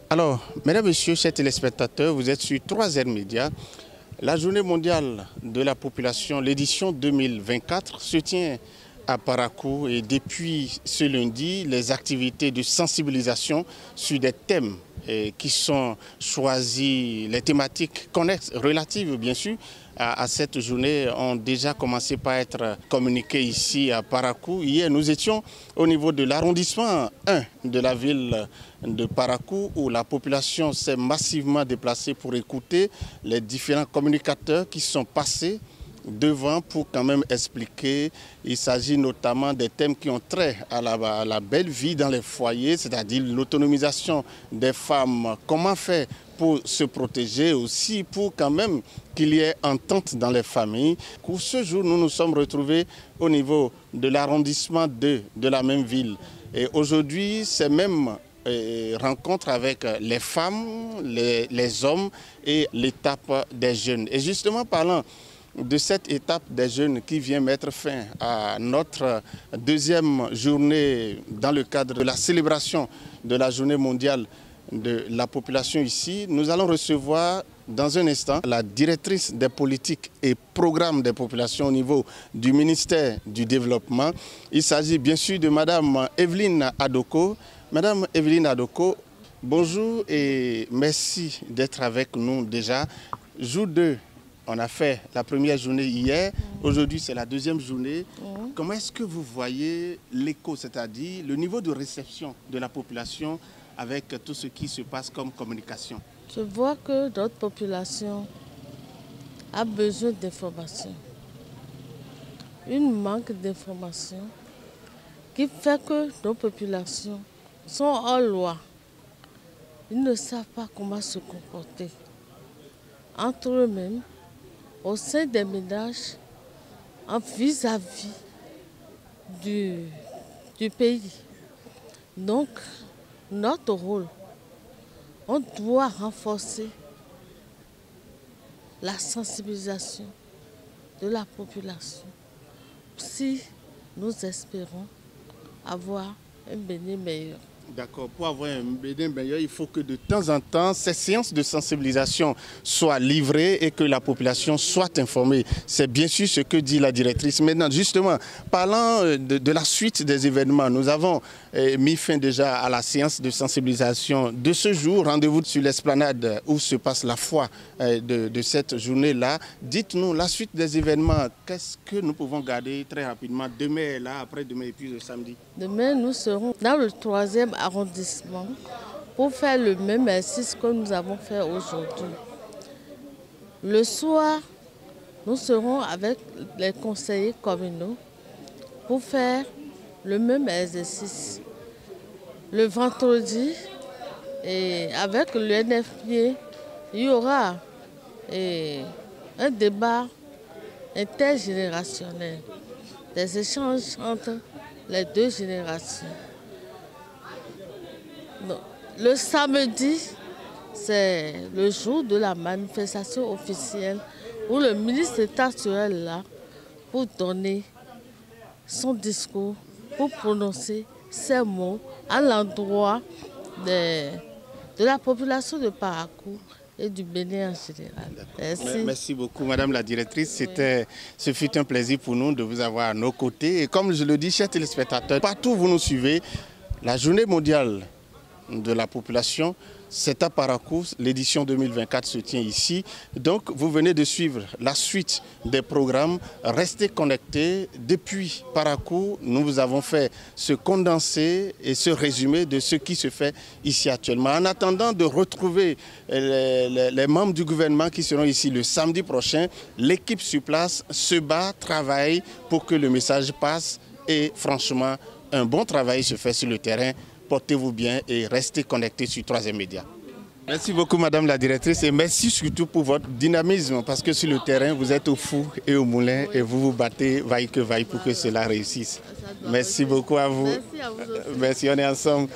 Alors, mesdames, messieurs, chers téléspectateurs, vous êtes sur 3R Média. La journée mondiale de la population, l'édition 2024, se tient à Parakou et depuis ce lundi, les activités de sensibilisation sur des thèmes qui sont choisis, les thématiques connexes, relatives bien sûr, à cette journée ont déjà commencé par être communiquées ici à Parakou. Hier, nous étions au niveau de l'arrondissement 1 de la ville de Parakou où la population s'est massivement déplacée pour écouter les différents communicateurs qui sont passés devant pour quand même expliquer. Il s'agit notamment des thèmes qui ont trait à la belle vie dans les foyers, c'est-à-dire l'autonomisation des femmes, comment faire pour se protéger aussi, pour quand même qu'il y ait entente dans les familles. Pour ce jour, nous nous sommes retrouvés au niveau de l'arrondissement 2 de la même ville. Et aujourd'hui, ces mêmes rencontres avec les femmes, les hommes et l'étape des jeunes. Et justement, parlant de cette étape des jeunes qui vient mettre fin à notre deuxième journée dans le cadre de la célébration de la journée mondiale de la population ici, nous allons recevoir dans un instant la directrice des politiques et programmes des populations au niveau du ministère du Développement. Il s'agit bien sûr de Madame Evelyne Adoko. Madame Evelyne Adoko, bonjour et merci d'être avec nous déjà. Jour 2. On a fait la première journée hier, aujourd'hui c'est la deuxième journée. Comment est-ce que vous voyez l'écho, c'est-à-dire le niveau de réception de la population avec tout ce qui se passe comme communication? Je vois que notre population a besoin d'informations. Une manque d'informations qui fait que nos populations sont hors loi. Ils ne savent pas comment se comporter entre eux-mêmes, au sein des ménages, vis-à-vis du pays. Donc, notre rôle, on doit renforcer la sensibilisation de la population si nous espérons avoir un Bénin meilleur. D'accord, pour avoir un Bénin meilleur, il faut que de temps en temps, ces séances de sensibilisation soient livrées et que la population soit informée. C'est bien sûr ce que dit la directrice. Maintenant, justement, parlant de la suite des événements, nous avons mis fin déjà à la séance de sensibilisation de ce jour. Rendez-vous sur l'esplanade où se passe la foi de cette journée-là. Dites-nous la suite des événements. Qu'est-ce que nous pouvons garder très rapidement demain, là, après-demain et puis le samedi? Demain, nous serons dans le 3e arrondissement pour faire le même exercice que nous avons fait aujourd'hui. Le soir, nous serons avec les conseillers communaux pour faire le même exercice. Le vendredi, et avec le NFP, il y aura un débat intergénérationnel, des échanges entre les deux générations. Donc, le samedi, c'est le jour de la manifestation officielle où le ministre d'État sera là pour donner son discours, pour prononcer ses mots à l'endroit de la population de Parakou et du Bénin en général. Merci. Merci beaucoup, Madame la directrice. Ce fut un plaisir pour nous de vous avoir à nos côtés. Et comme je le dis, chers téléspectateurs, partout où vous nous suivez, la journée mondiale de la population, c'est à Parakou. L'édition 2024 se tient ici. Donc, vous venez de suivre la suite des programmes. Restez connectés. Depuis Parakou, nous vous avons fait ce condensé et ce résumé de ce qui se fait ici actuellement. En attendant de retrouver les membres du gouvernement qui seront ici le samedi prochain, l'équipe sur place se bat, travaille pour que le message passe. Et franchement, un bon travail se fait sur le terrain. Portez-vous bien et restez connectés sur 3R Média. Merci beaucoup, Madame la directrice, et merci surtout pour votre dynamisme, parce que sur le terrain, vous êtes au four et au moulin et vous vous battez vaille que vaille pour que cela réussisse. Merci beaucoup à vous. Merci à vous aussi. Merci, on est ensemble.